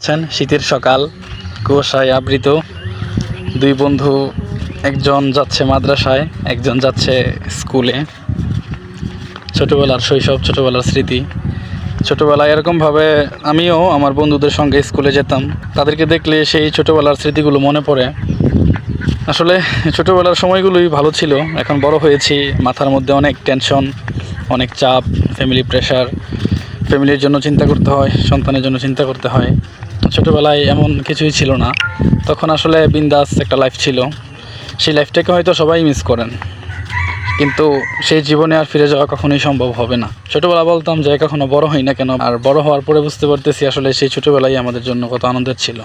আছেন শীতের সকাল, কুয়াশায় আবৃত। দুই বন্ধু, একজন যাচ্ছে মাদ্রাসায়, একজন যাচ্ছে স্কুলে। ছোটবেলার শৈশব, ছোটবেলার স্মৃতি। ছোটবেলায় এরকমভাবে আমিও আমার বন্ধুদের সঙ্গে স্কুলে যেতাম। তাদেরকে দেখলে সেই ছোটবেলার স্মৃতিগুলো মনে পড়ে। আসলে ছোটবেলার সময়গুলোই ভালো ছিল। এখন বড় হয়েছি, মাথার মধ্যে অনেক টেনশন, অনেক চাপ, ফ্যামিলি প্রেশার। ফ্যামিলির জন্য চিন্তা করতে হয়, সন্তানের জন্য চিন্তা করতে হয়। ছোটোবেলায় এমন কিছুই ছিল না। তখন আসলে বিন্দাস একটা লাইফ ছিল। সেই লাইফটাকে হয়তো সবাই মিস করেন, কিন্তু সেই জীবনে আর ফিরে যাওয়া কখনোই সম্ভব হবে না। ছোটোবেলা বলতাম যে কখনো বড় হই না কেন, আর বড় হওয়ার পরে বুঝতে পারতেছি আসলে সেই ছোটোবেলাই আমাদের জন্য কত আনন্দের ছিল।